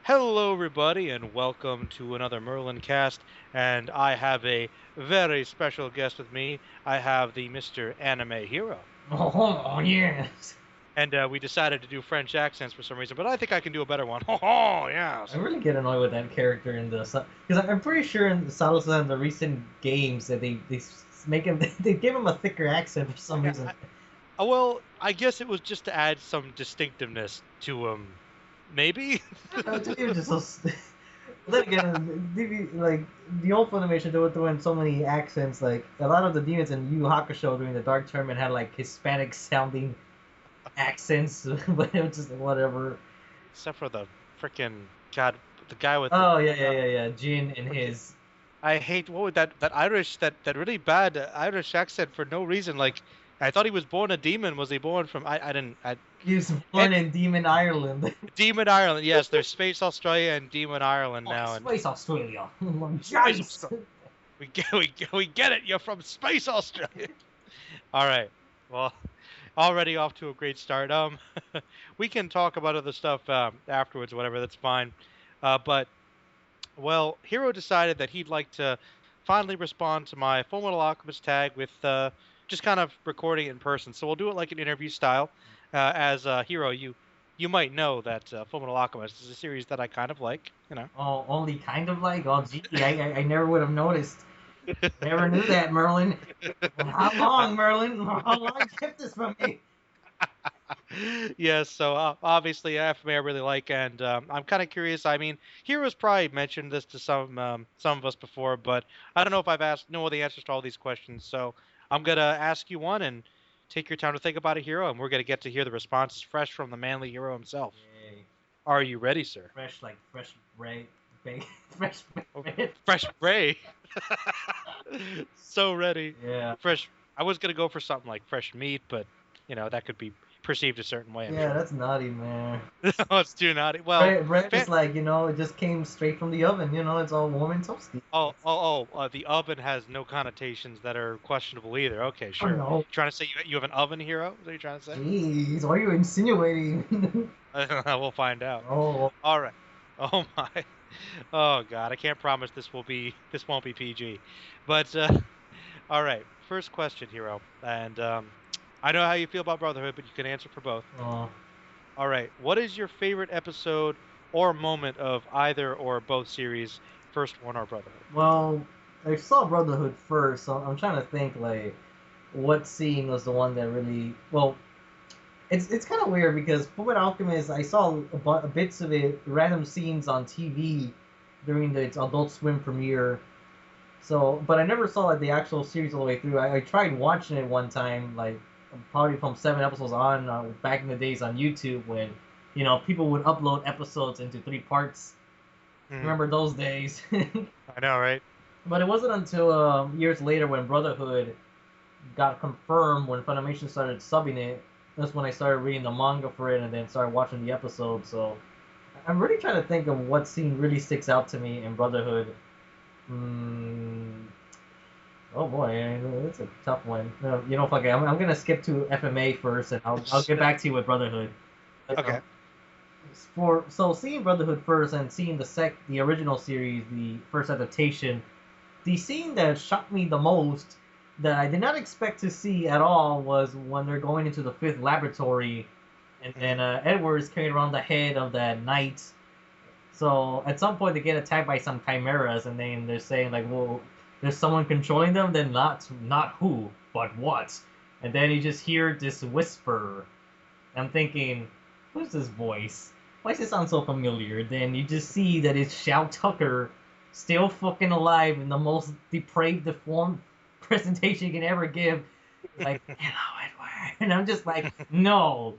Hello, everybody, and welcome to another Merlin cast. And I have a very special guest with me. I have the Mr. Anime Hero. Oh, yes. And we decided to do French accents for some reason, but I think I can do a better one. Oh, I yes. really get annoyed with that character in the because I'm pretty sure in the Salazar in the recent games that they make him they give him a thicker accent for some Yeah, reason. well, I guess it was just to add some distinctiveness to him. Maybe? I don't know, to me it was just so. Then again, like the old Funimation, they were throwing so many accents. Like a lot of the demons in Yu Yu Hakusho during the Dark Tournament had like Hispanic sounding accents, but it was just whatever. Except for the freaking God, the guy with the Oh yeah. Jin and freaking. his I hate what would that Irish that really bad Irish accent for no reason. Like I thought he was born a demon. Was he born from? I didn't. he was And born in Demon Ireland. Demon Ireland. Yes, there's Space Australia and Demon Ireland Oh, now. And Space Australia. Space Nice. Australia. We get it. You're from Space Australia. All right. Well, already off to a great start. We can talk about other stuff afterwards. Whatever. That's fine. But well, Hero decided that he'd like to finally respond to my Fullmetal Alchemist tag with just kind of recording it in person. So we'll do it like an interview style. As Hero, you might know that Fullmetal Alchemist is a series that I kind of like. You know. Oh, only kind of like. Oh, gee, I never would have noticed. Never knew that, Merlin. How long, Merlin? How long you kept this from me? Yes, so obviously FMA I really like, and I'm kind of curious. I mean, Heroes probably mentioned this to some of us before, but I don't know if I've asked know the answers to all these questions. So I'm gonna ask you one, and take your time to think about a hero, and we're gonna get to hear the responses fresh from the manly hero himself. Yay. Are you ready, sir? Fresh, like fresh bread. Fresh Oh, bread. fresh Ray. So ready. Yeah. Fresh. I was gonna go for something like fresh meat, but that could be perceived a certain way, I'm Yeah, sure. that's naughty, man. Oh, it's too naughty. Well, Bread fan, is like, it just came straight from the oven. It's all warm and toasty. the oven has no connotations that are questionable either. Okay, Oh, sure. no. Trying to say you have an oven hero? Is that what you're trying to say? Jeez, what are you insinuating? We'll find out. Oh, All right. Oh my. Oh God, I can't promise this won't be PG. But all right. First question, hero, and I know how you feel about Brotherhood, but you can answer for both. oh. All right. What is your favorite episode or moment of either or both series? First one or Brotherhood? Well, I saw Brotherhood first, so I'm trying to think like what scene was the one that really well. It's kind of weird because Fullmetal Alchemist, I saw bits of it, random scenes on TV during its Adult Swim premiere. So, but I never saw like the actual series all the way through. I tried watching it one time, like probably from 7 episodes on, back in the days on YouTube when people would upload episodes into 3 parts. Hmm. Remember those days? I know, right? But it wasn't until years later when Brotherhood got confirmed, when Funimation started subbing it, that's when I started reading the manga for it and then started watching the episodes. So I'm really trying to think of what scene really sticks out to me in Brotherhood. Mm, oh boy, that's a tough one. Fuck it. I'm gonna skip to FMA first, and I'll get back to you with Brotherhood. Okay. Um, so seeing Brotherhood first and seeing the original series, the first adaptation, the scene that shocked me the most that I did not expect to see at all was when they're going into the fifth laboratory, and then Hmm. Edward is carrying around the head of that knight. So at some point they get attacked by some chimeras, and then they're saying like, "Well, there's someone controlling them." Then not who, but what? And then you just hear this whisper. I'm thinking, who's this voice? Why does it sound so familiar? Then you just see that it's Shao Tucker, still fucking alive in the most depraved, deformed presentation you can ever give. Like, hello, Edward. And I'm just like, no,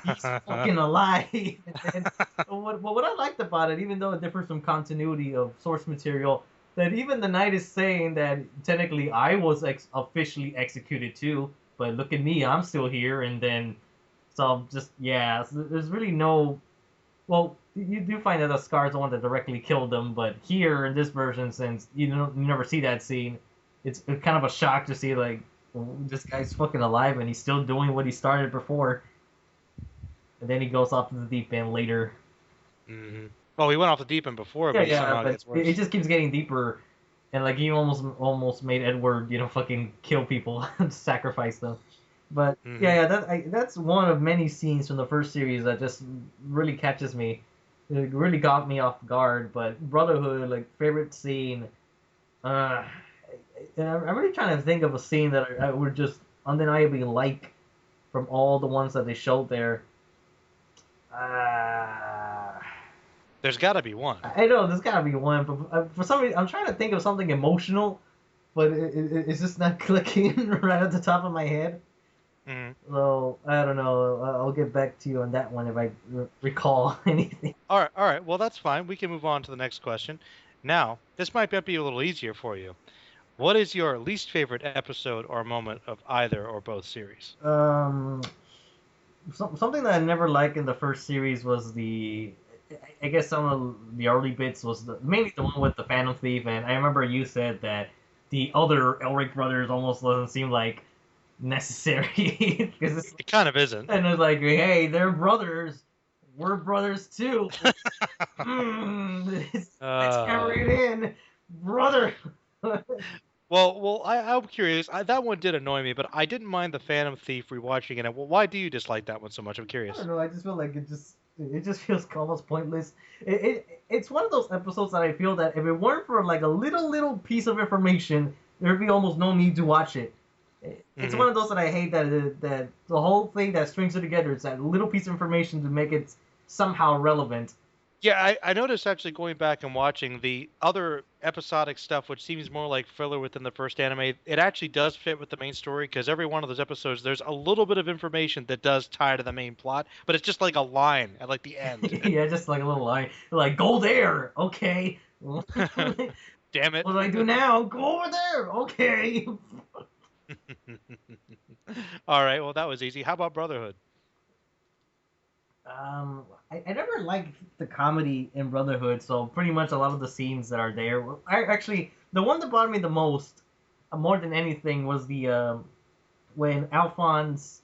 he's fucking alive. And then, what I liked about it, even though it differs from continuity of source material, that even the knight is saying that technically I was officially executed too, but look at me, I'm still here. And then so just yeah, so there's really no. Well, you do find that the Scar's the one that directly killed them, but here in this version, since you never see that scene, it's kind of a shock to see like this guy's fucking alive and he's still doing what he started before, and then he goes off to the deep end later. Hmm. Oh, he went off the deep end before, Yeah, but he yeah, somehow but gets it worse. just keeps getting deeper, and like he almost made Edward, fucking kill people, sacrifice them. But Hmm. yeah, yeah, that's one of many scenes from the first series that just really catches me. It really got me off guard. But Brotherhood, like favorite scene. Uh, I'm really trying to think of a scene that I would just undeniably like from all the ones that they showed there. Uh, There's got to be one. I know there's gotta be one, but for some reason I'm trying to think of something emotional, but it's just not clicking right at the top of my head. Hmm. So I don't know. I'll get back to you on that one if I recall anything. All right. Well, that's fine. We can move on to the next question. Now, this might be a little easier for you. What is your least favorite episode or moment of either or both series? Um, something that I never liked in the first series was I guess some of the early bits was mainly the one with the Phantom Thief, and I remember you said that the other Elric brothers almost doesn't seem like necessary because it's It kind of isn't. and it's like, hey, they're brothers, we're brothers too. Let's hammer Uh, it in, brother. I'm curious. That one did annoy me, but I didn't mind the Phantom Thief rewatching it. Well, why do you dislike that one so much? I'm I don't curious. know. I just feel like it just feels almost pointless. It's one of those episodes that I feel that if it weren't for like a little piece of information, there'd be almost no need to watch it. It's Hmm. one of those that I hate that the whole thing that strings it together is that little piece of information to make it somehow relevant. Yeah, I noticed actually going back and watching the other episodic stuff, which seems more like filler within the first anime. It actually does fit with the main story because every one of those episodes, there's a little bit of information that does tie to the main plot, but it's just like a line at like the end. Yeah, just like a little line, like go there, okay. What Damn it. do I do now? Go over there, okay. All right, well that was easy. How about Brotherhood? I never liked the comedy in Brotherhood, so pretty much a lot of the scenes that are there. Actually, the one that bothered me the most, more than anything, was the when Alphonse,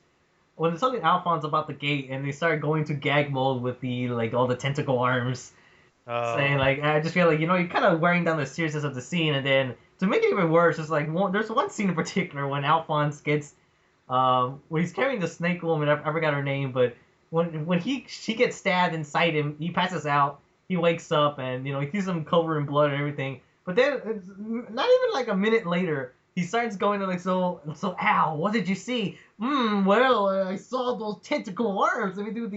when it's something Alphonse about the gate, and they started going to gag mode with the like all the tentacle arms, saying Oh. like I just feel like you're kind of wearing down the seriousness of the scene, and then to make it even worse, it's like there's one scene in particular when Alphonse gets when he's carrying the snake woman, I forgot her name, but when she gets stabbed inside him, he passes out. He wakes up and he sees him covered in blood and everything. But then it's not even like a minute later, he starts going to like so Al, what did you see? Well, I saw those tentacle arms. Let me do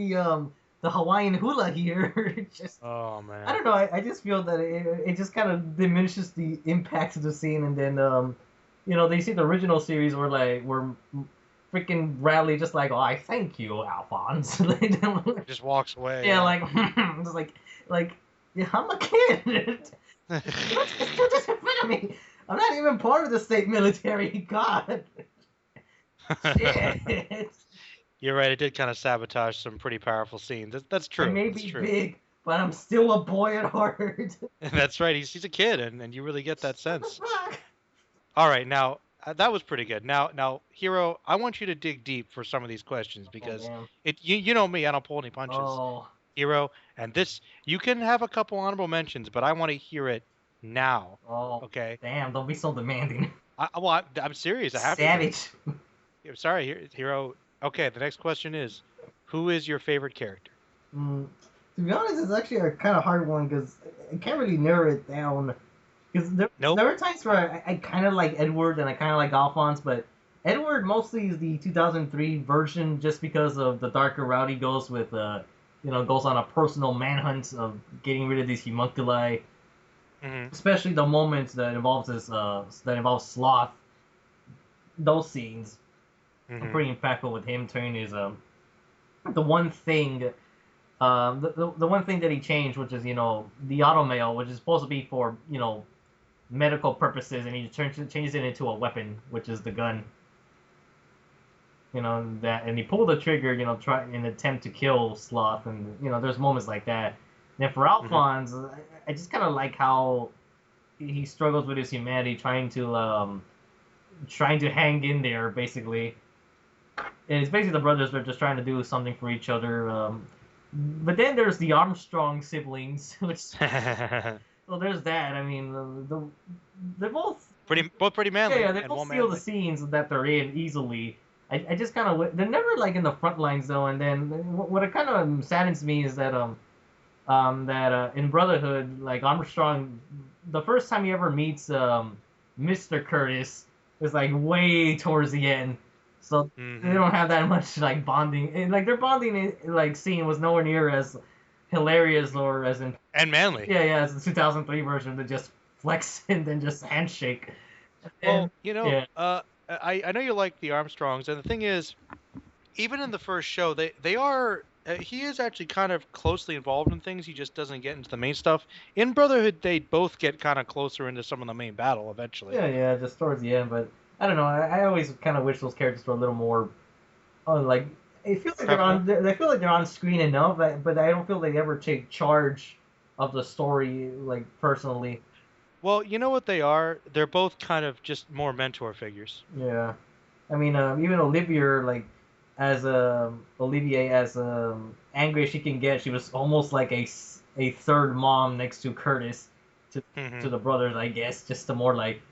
the Hawaiian hula here. Just Oh I man. don't know. I just feel that it just kind of diminishes the impact of the scene, and then they see the original series where freaking Bradley just like, oh, I thank you, Alphonse. Just walks away, Yeah, yeah. like just like yeah, I'm a kid. Just do this in front of me. I'm not even part of the state military. God, shit. You're right, it did kind of sabotage some pretty powerful scenes. That's I true. may That's be true. big, but I'm still a boy at heart. That's right. He's a kid, and you really get that What the sense. fuck? All right, now that was pretty good. Now, Hero, I want you to dig deep for some of these questions Oh because damn. you know me, I don't pull any punches, Oh. Hero. And this you can have a couple honorable mentions, but I want to hear it now. Oh, Okay? damn, don't be so demanding. I'm serious. I have to be. Savage. Sorry, Hero. Okay, the next question is, who is your favorite character? Mm, to be honest, it's actually a kind of hard one because I can't really narrow it down. Because Nope. there are times where I kind of like Edward and I kind of like Alphonse, but Edward mostly is the 2003 version just because of the darker route he goes with, goes on a personal manhunt of getting rid of these homunculi, Hmm. especially the moments that involves Sloth. Those scenes are Hmm. pretty impactful with him turning his the one thing the one thing that he changed, which is the automail, which is supposed to be for medical purposes, and he changes it into a weapon, which is the gun. And he pulled the trigger, try in an attempt to kill Sloth, and there's moments like that. And then for Hmm. Alphonse, I just kind of like how he struggles with his humanity, trying to hang in there, basically. And it's basically the brothers are just trying to do something for each other. But then there's the Armstrong siblings, which so there's that. I mean, they're both both pretty manly they and both well steal the manly. scenes that they're in easily. I just kind of they're never like in the front lines though. And then what it kind of saddens me is that in Brotherhood, like Armstrong, the first time he ever meets Mr. Curtis is like way towards the end, so they Hmm. don't have that much like bonding. And, like their bonding like scene was nowhere near as hilarious or as in And manly. as the 2003 version to just flex and then just handshake. Well, And yeah, I know you like the Armstrongs, and the thing is, even in the first show, they are he is actually kind of closely involved in things. He just doesn't get into the main stuff. In Brotherhood, they both get kind of closer into some of the main battle eventually. just towards the end. But I don't know. I always kind of wish those characters were a little more like I feel like Prevalent. they feel like they're on screen enough, but I don't feel they ever take charge of the story like personally. Well, you know what they are? They're both kind of just more mentor figures. Yeah, I mean, even Olivia, like as Olivier, as angry as she can get, she was almost like a third mom next to Curtis, to Hmm. to the brothers, I guess, just to more like,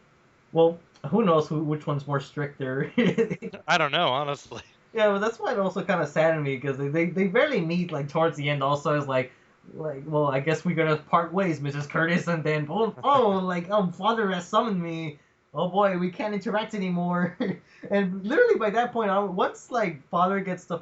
well, who knows which one's more stricter. I don't know, honestly. Yeah, but that's why it also kind of saddened me because they barely meet like towards the end. Also, it's like well, I guess we're gonna part ways, Mrs. Curtis, and then like father has summoned me. Oh boy, we can't interact anymore. And literally by that point, once like father gets the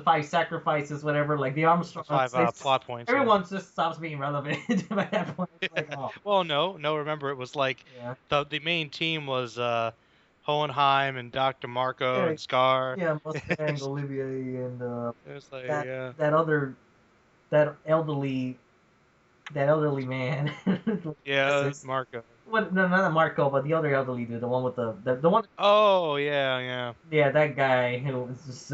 five sacrifices, whatever, like the The Armstrongs, five plot points, yeah. everyone just stops being relevant by that point. It's like oh Well, no. Remember, it was like yeah, the main team was Hohenheim and Dr. Marco yeah, and Scar. yeah, Mustang, Olivier, and It was like, that yeah, that other that elderly that elderly man. yeah, Yes, Marco. what? No, not Marco, but the other elderly dude, the one with the one. Oh, yeah. Yeah, that guy who was just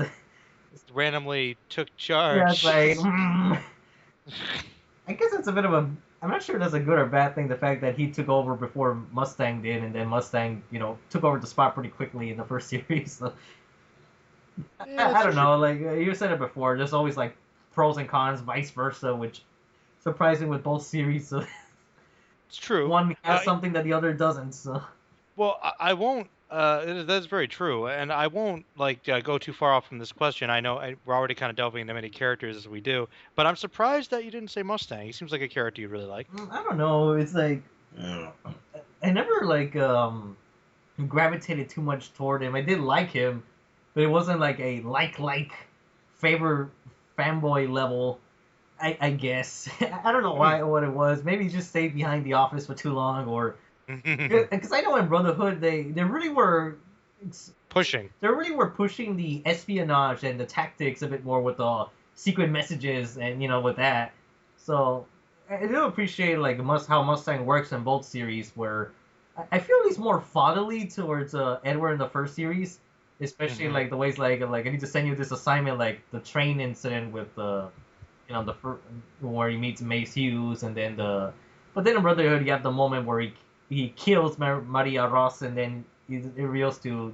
Randomly took yeah, it's charge. like I guess it's a bit of a. I'm not sure that's a good or bad thing. The fact that he took over before Mustang did, and then Mustang, took over the spot pretty quickly in the first series. So, Yeah, I it's don't true. know. Like you said it before, there's always like pros and cons, vice versa, which surprising with both series. So It's true. one has something that the other doesn't. So. Well, I won't. That's very true, and I won't like go too far off from this question. I know we're already kind of delving into many characters as we do, but I'm surprised that you didn't say Mustang. He seems like a character you really like. I don't know. It's like I never like gravitated too much toward him. I did like him, but it wasn't like a like favorite fanboy level. I guess I don't know Hmm. why what it was. Maybe he just stayed behind the office for too long, or because I know in Brotherhood they really were Pushing. they really were pushing the espionage and the tactics a bit more with the secret messages and with that. So I do appreciate like how Mustang works in both series, where I feel he's more fatherly towards Edward in the first series, especially Hmm. like the ways like I need to send you this assignment, like the train incident with the first, where he meets Mace Hughes, and then but then in Brotherhood you have the moment where he kills Maria Ross, and then it reveals to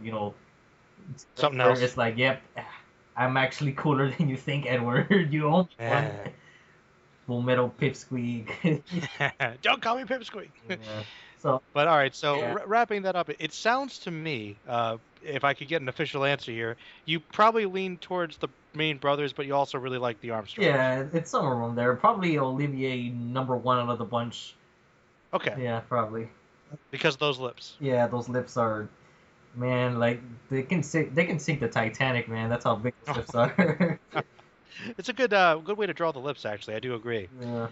Something where else. it's like, yep, I'm actually cooler than you think, Edward. You owe me one. Eh. Full metal pipsqueak. Don't call me Pipsqueak. Yeah. So But all right, so yeah, wrapping that up, it sounds to me, if I could get an official answer here, you probably lean towards the main brothers, but you also really like the Armstrongs. it's some of them there. Probably Olivier number one out of the bunch. Okay, Yeah, probably. because of those lips. Yeah, those lips are man, like they can sink the Titanic, man. That's how big those lips are. It's a good way to draw the lips, actually. I do agree. Yeah.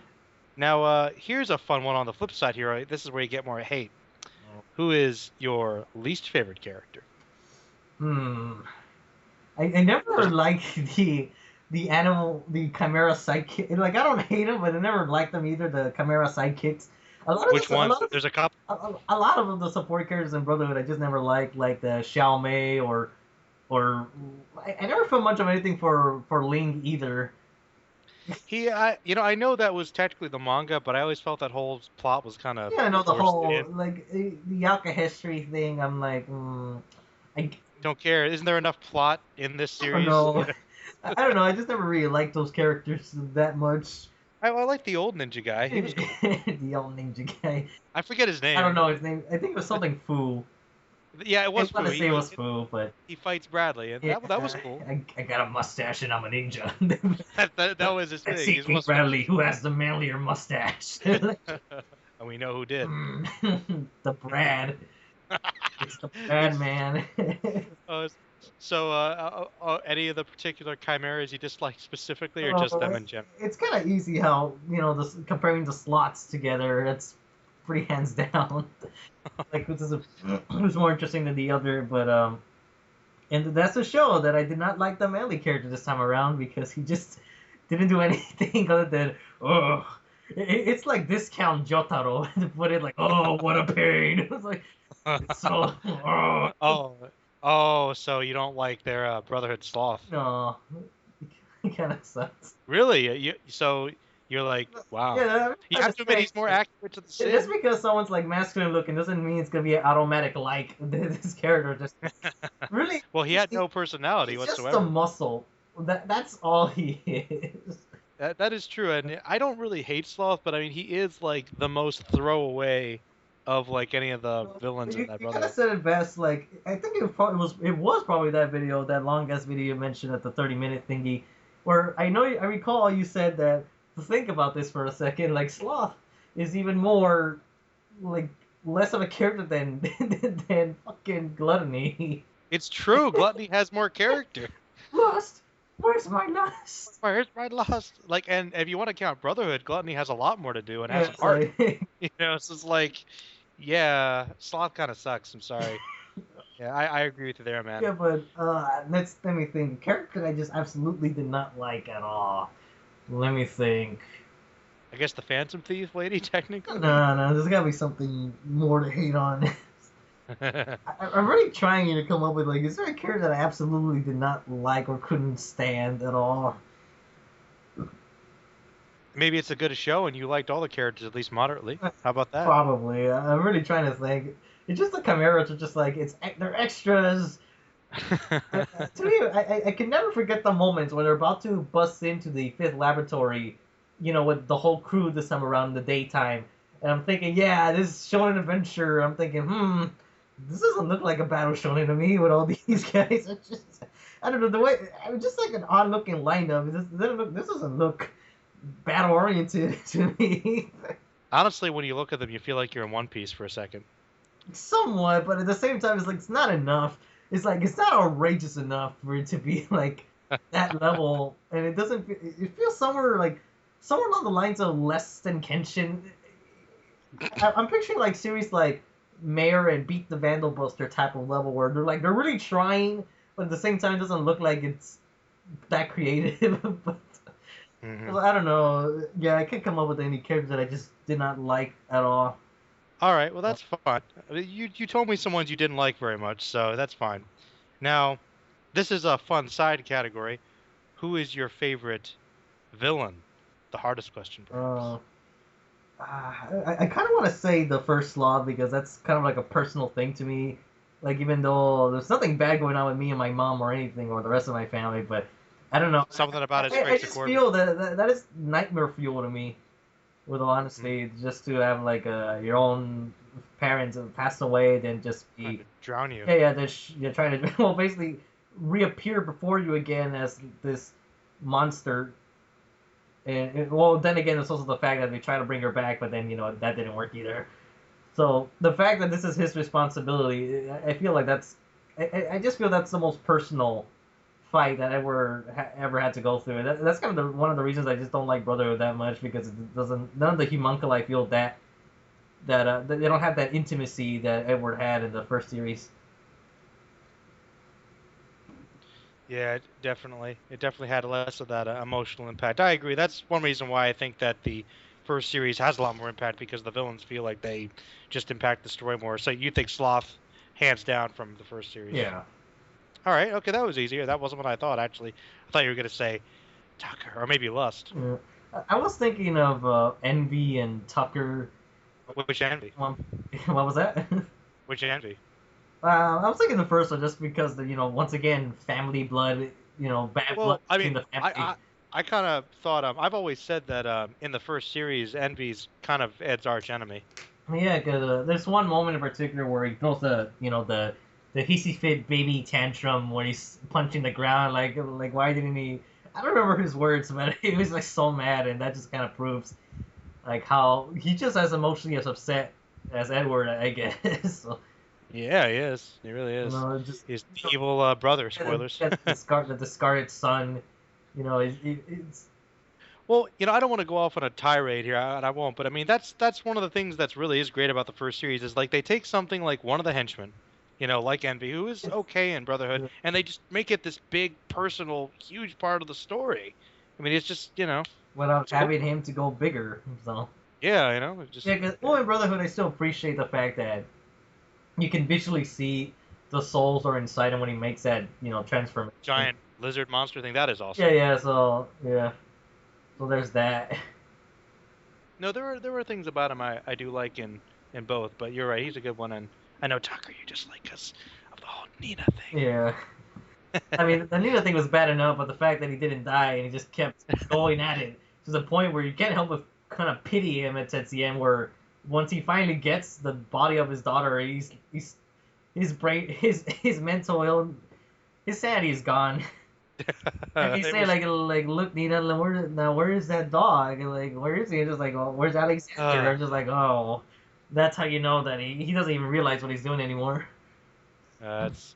Now, here's a fun one on the flip side here. This is where you get more hate. Who is your least favorite character? Hmm. I never There's liked the Chimera sidekick. Like I don't hate them, but I never liked them either. The Chimera sidekicks. which ones? There's a couple. A lot of the support characters in Brotherhood I just never liked, like the Xiao Mei or I never felt much of anything for Ling either. I know that was technically the manga, but I always felt that whole plot was kind of Yeah, I know the forced whole in. like the Yaka history thing. I'm like, I Don't care. Isn't there enough plot in this I don't series? know. I don't know. I just never really liked those characters that much. I like the old ninja guy. He was cool. The old ninja guy. I forget his I don't name. know his name. I think it was something Fu. Yeah, it I was want Fu. to say it was Fu, but He fights Bradley, and yeah, that was cool. I got a mustache and I'm a ninja. That was his Let's thing. see, His King mustache. Bradley, who has the manlier mustache? And we know who did. The Brad. It's the Brad man. Uh, so, any of the particular chimeras you dislike specifically, or just them in general? It's kind of easy how, this comparing the slots together. It's pretty hands down. Like, who's more interesting than the other, but and that's a show that I did not like the manly character this time around because he just didn't do anything other than it's like discount Jotaro to put it like, oh, what a pain. It's like, so Oh, oh, so you don't like their Brotherhood sloth? no, it kind of sucks. Really? So you're like, wow. Yeah, You have to admit he's more accurate to the just sin. because someone's like masculine looking doesn't mean it's gonna be an automatic like this character. Just really, Well, he had no personality he's whatsoever. just a muscle. That's all he is. That is true, and I don't really hate Sloth, but I mean he is like the most throwaway of like any of the villains in that You kind Brotherhood. of said it best. Like I think it was probably that video, that long ass video you mentioned at the 30-minute thingy, where I recall you said that to think about this for a second, like Sloth is even more like less of a character than than fucking Gluttony. It's true. Gluttony has more character. Lust, where's my lust? Where's my lust? Like, and if you want to count Brotherhood, Gluttony has a lot more to do and has Yeah, an art. like, You know, so it's like, yeah, Sloth kind of sucks. I'm sorry. Yeah, I agree with you there, man. yeah, but let me think. Character that I just absolutely did not like at all. Let me think. I guess the Phantom Thief lady, technically. No, there's gotta be something more to hate on. I'm really trying to come up with like, is there a character that I absolutely did not like or couldn't stand at all? Maybe it's a good show and you liked all the characters at least moderately. How about that? Probably. I'm really trying to think. It's just the chimeras are just like they're extras. To me, I can never forget the moments when they're about to bust into the fifth laboratory, with the whole crew this time around in the daytime. And I'm thinking, yeah, this is shonen adventure. I'm thinking, this doesn't look like a battle shonen to me with all these guys. I don't know, the way, it's just like an odd looking lineup. This doesn't look battle oriented to me. Honestly, when you look at them, you feel like you're in One Piece for a second. Somewhat, but at the same time, it's like it's not enough. It's like it's not outrageous enough for it to be like that level, and it doesn't. It feels somewhere along the lines of less than Kenshin. I'm picturing like series like Mayor and Beat the Vandal Buster type of level where they're really trying, but at the same time, it doesn't look like it's that creative. But Mm-hmm. I don't know. Yeah, I can't come up with any characters that I just did not like at all. All right, well that's fine. You told me some ones you didn't like very much, so that's fine. Now, this is a fun side category. Who is your favorite villain? The hardest question, perhaps. I kind of want to say the first sloth because that's kind of like a personal thing to me. Like even though there's nothing bad going on with me and my mom or anything or the rest of my family, but I don't know. Something about it I strikes a just chord. feel that is nightmare fuel to me. With all honesty, just to have like your own parents have passed away, then just Trying be to drown you. yeah, you're trying to well basically reappear before you again as this monster. And well, then again, it's also the fact that they try to bring her back, but then that didn't work either. So the fact that this is his responsibility, I feel like I just feel that's the most personal fight that ever had to go through. That's kind of one of the reasons I just don't like Brotherhood that much because it doesn't. None of the homunculi feel that they don't have that intimacy that Edward had in the first series. Yeah, definitely. It definitely had less of that emotional impact. I agree. That's one reason why I think that the first series has a lot more impact because the villains feel like they just impact the story more. So you think Sloth, hands down, from the first series? Yeah. All right. Okay, that was easier. That wasn't what I thought, actually. I thought you were going to say Tucker or maybe Lust. Yeah. I was thinking of Envy and Tucker. Which Envy? What was that? Which Envy? I was thinking the first one just because once again family blood bad blood Well, I between mean, the I family. I, I kind of thought I've always said that in the first series, Envy's kind of Ed's arch enemy. Yeah, because there's one moment in particular where he throws the hissy fit baby tantrum when he's punching the ground. Like why didn't he? I don't remember his words, but he was like so mad, and that just kind of proves like how he just as emotionally as upset as Edward, I guess. So, Yeah, he is. He really is. just He's the evil brother. Spoilers. the discarded son. It's Well, I don't want to go off on a tirade here, and I won't. But I mean, that's one of the things that's really is great about the first series is like they take something like one of the henchmen, like Envy, who is okay in Brotherhood, and they just make it this big, personal, huge part of the story. I mean, it's just, without it's cool. having him to go bigger. So Yeah, it's just yeah, because well, in Brotherhood, I still appreciate the fact that you can visually see the souls are inside him when he makes that transformation. giant lizard monster thing. That is Yeah, awesome. yeah. So yeah, so there's that. No, there were things about him I do like in both, but you're right, he's a good one, and I know Tucker, you just like because of the whole Nina Yeah. I thing. mean, the Nina thing was bad enough, but the fact that he didn't die and he just kept going at it to the point where you can't help but kind of pity him at the end, where once he finally gets the body of his daughter, he's his brain, his mental his sanity is gone. And he's It saying was like look Nina, where is that dog? And like where is he? And just like oh, where's Alexander? uh, I'm just like oh, that's how you know that he doesn't even realize what he's doing anymore. that's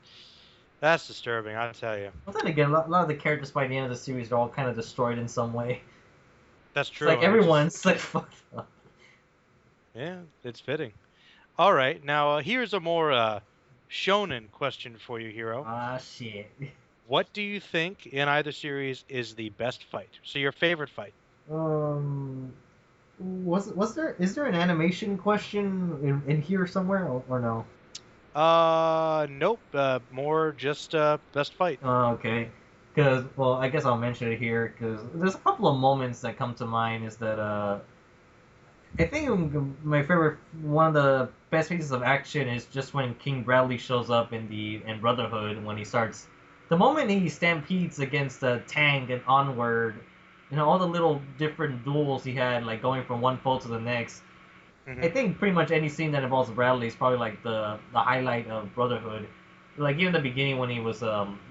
that's disturbing, I tell you. But then again, a lot of the characters by the end of the series are all kind of destroyed in some way. That's It's like true, and everyone's like fucked up. yeah, it's fitting. All right, now here's a more shonen question for you, Hero. Ah shit. What do you think in either series is the best fight? So your favorite fight? Um, was there is there an animation question in here somewhere or no? Nope. More just best fight. Okay. Because, well, I guess I'll mention it here because there's a couple of moments that come to mind. Is that I think my favorite, one of the best pieces of action is just when King Bradley shows up in Brotherhood when he starts, the moment he stampedes against the Tang and onward, all the little different duels he had, like going from one foe to the next. I Hmm. think pretty much any scene that involves Bradley is probably like the highlight of Brotherhood. Like even the beginning when he was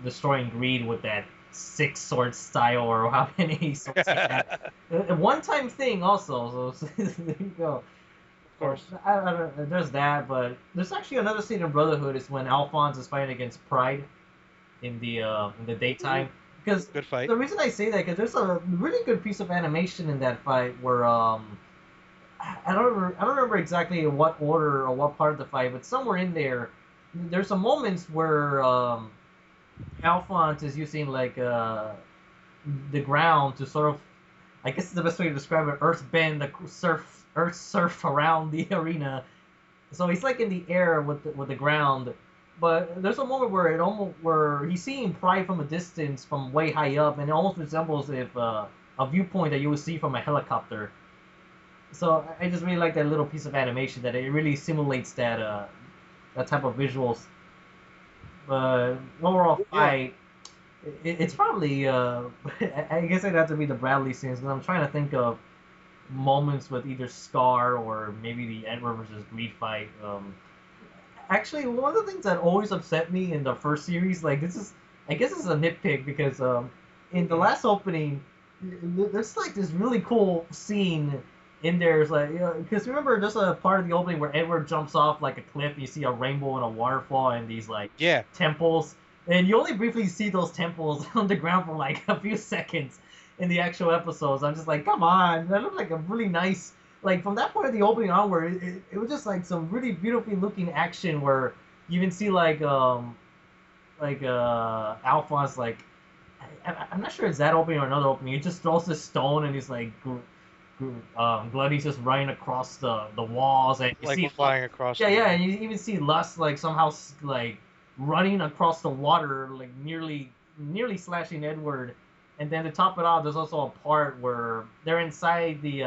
destroying Greed with that six sword style or how many swords he had. A one time thing also. So there you go. Of So course. I don't, there's that, but there's actually another scene in Brotherhood is when Alphonse is fighting against Pride in the Ooh, daytime. Because good fight. the reason I say that because there's a really good piece of animation in that fight where I don't remember exactly in what order or what part of the fight, but somewhere in there, there's some moments where Alphonse is using like the ground to sort of, I guess is the best way to describe it, earth bend the earth surf around the arena. So he's like in the air with the ground, but there's a moment where it almost where he's seeing Pride from a distance from way high up, and it almost resembles if a viewpoint that you would see from a helicopter. So I just really like that little piece of animation that it really simulates that type of visuals. But overall Yeah. fight, it's probably I guess it'd have to be the Bradley scenes because I'm trying to think of moments with either Scar or maybe the Edward versus Greed fight. Actually, one of the things that always upset me in the first series, like this is, I guess this is a nitpick because in the Hmm. last opening, there's like this really cool scene in there. It's like, because remember, there's a part of the opening where Edward jumps off like a cliff. You see a rainbow and a waterfall and these like Yeah. temples, and you only briefly see those temples on the ground for like a few seconds in the actual episodes. I'm just like, come on, that looked like a really nice like from that point of the opening onward, it was just like some really beautifully looking action where you even see Alphonse like I'm not sure it's that opening or another opening. He just throws this stone and he's like Gloody's just running across the walls and you Like see flying across yeah them. yeah Yeah. and you even see Lust like somehow like running across the water like nearly slashing Edward. And then to top it off, there's also a part where they're inside the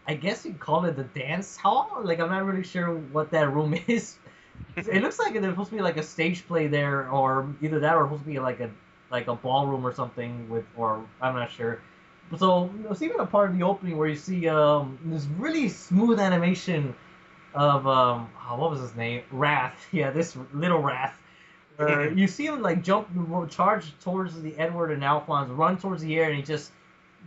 I guess you call it the dance hall. Like I'm not really sure what that room is. It looks like there's supposed to be like a stage play there, or either that, or supposed to be like like a ballroom or something with, or I'm not sure. So there's even a part of the opening where you see this really smooth animation of what was his name? Wrath. Yeah, this little Wrath. Where you see him like jump, charge towards the Edward and Alphonse, run towards the air, and he just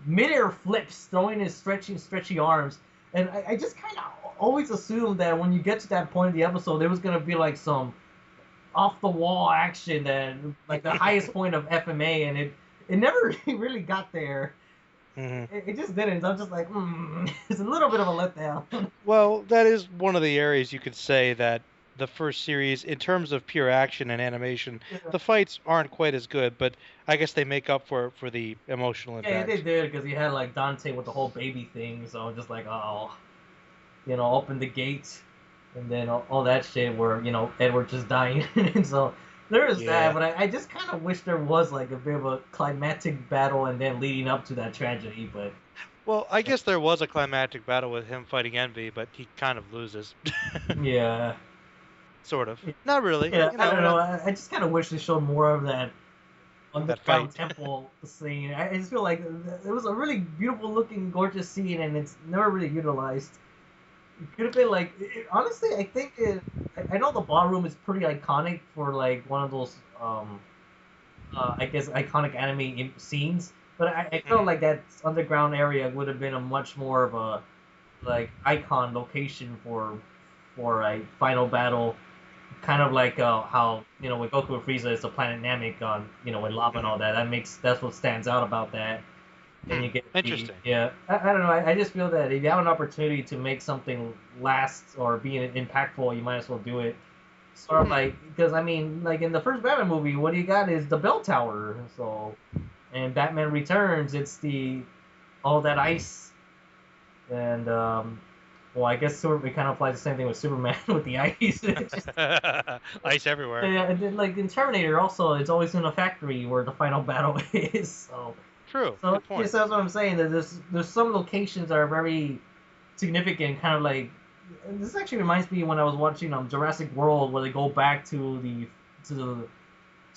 midair flips, throwing his stretchy arms. And I just kind of always assumed that when you get to that point of the episode, there was gonna be like some off the wall action that like the highest point of FMA, and it never really got there. Hmm. It just didn't. I'm just like, it's a little bit of a letdown. Well, that is one of the areas you could say that the first series, in terms of pure action and animation, Yeah. the fights aren't quite as good, but I guess they make up for the emotional Yeah, they impact. did because you had like Dante with the whole baby thing, so I'm just like, oh, you know, open the gate, and then all that shit where Edward just dying, and so there is that. Yeah. But I just kind of wish there was like a bit of a climactic battle and then leading up to that tragedy. But Well, I guess there was a climactic battle with him fighting Envy, but he kind of loses. yeah, Sort of. Not really. yeah, You I don't know, know. I just kind of wish they showed more of that that fight. underground temple scene. I just feel like it was a really beautiful looking, gorgeous scene, and it's never really utilized. It could have been like honestly, I think I know the ballroom is pretty iconic for like one of those I guess iconic anime scenes, but I felt Mhm. like that underground area would have been a much more of a like icon location for a final battle, kind of like how with Goku and Frieza it's a planet Namek on with lava and Mhm. all that. That's what stands out about that. Then Hmm. you get the Interesting. yeah. I don't know. I just feel that if you have an opportunity to make something last or be impactful, you might as well do it. Sort of Hmm. like because I mean, like in the first Batman movie, what do you got is the bell tower. So, and Batman Returns, it's the all that ice and well, I guess sort of it kind of applies the same thing with Superman with the ice. It's just Ice everywhere. yeah, and then like in Terminator also, it's always in a factory where the final battle is. True. So Good yes, point. that's what I'm saying. That there's some locations that are very significant, kind of like this actually reminds me when I was watching Jurassic World, where they go back to the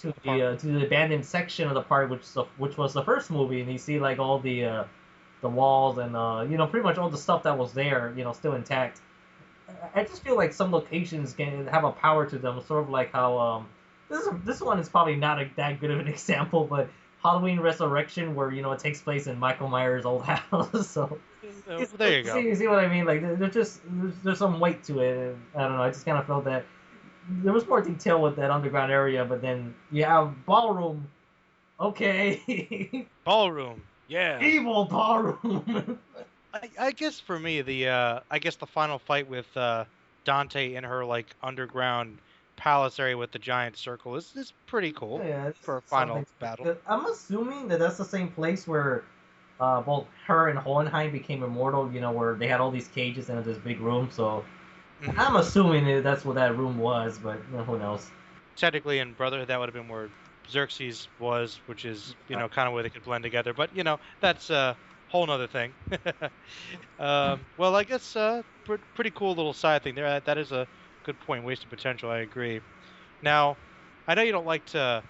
The park. to the abandoned section of the park, which was the first movie, and you see like all the walls and pretty much all the stuff that was there, still intact. I just feel like some locations can have a power to them, sort of like how this one is probably not that good of an example, but Halloween Resurrection, where it takes place in Michael Myers' old house. So There you go. you see what I mean? Like there's some weight to it. And I don't know. I just kind of felt that there was more detail with that underground area, but then you have ballroom. Okay, Ballroom. Yeah. evil ballroom. I guess for me, I guess the final fight with Dante in her like underground palace area with the giant circle is pretty cool Yeah, this is for a something. final battle. I'm assuming that that's the same place where both her and Hohenheim became immortal. Where they had all these cages in this big room. So Hmm. I'm assuming that that's what that room was, but who knows? Technically, in Brotherhood, that would have been where Xerxes was, which is kind of where they could blend together. But that's a whole nother thing. Well, I guess pretty cool little side thing there. That is a good point. Wasted potential. I agree. Now, I know you don't like to,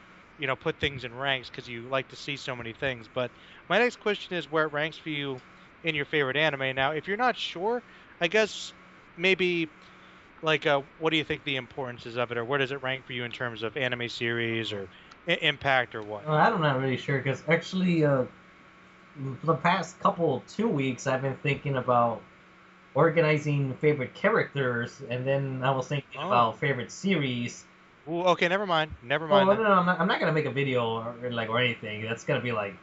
put things in ranks because you like to see so many things, but my next question is where it ranks for you in your favorite anime. Now, if you're not sure, I guess maybe like what do you think the importance is of it, or where does it rank for you in terms of anime series or impact or what? I'm not really sure because actually, for the past couple 2 weeks, I've been thinking about organizing favorite characters, and then I was thinking Oh, about favorite series. ooh, okay, never mind. Never Oh mind no, then. no, I'm not gonna make a video or anything. That's gonna be like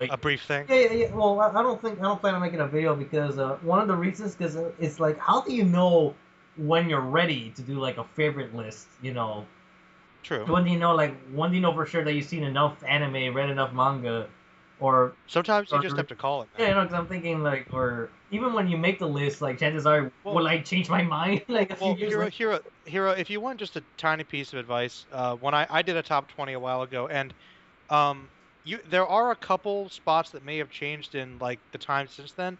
A brief thing. yeah, yeah, yeah. Well, I don't plan on making a video because one of the reasons because it's like how do you know when you're ready to do like a favorite list? True. When do you know for sure that you've seen enough anime, read enough manga, or Sometimes you just or have to call it, yeah, man. because I'm thinking like or even when you make the list, like chances are Well, will I change my mind like a few Well, years later? hero. If you want just a tiny piece of advice, when I did a top 20 a while ago, and um, there are a couple spots that may have changed in like the time since then,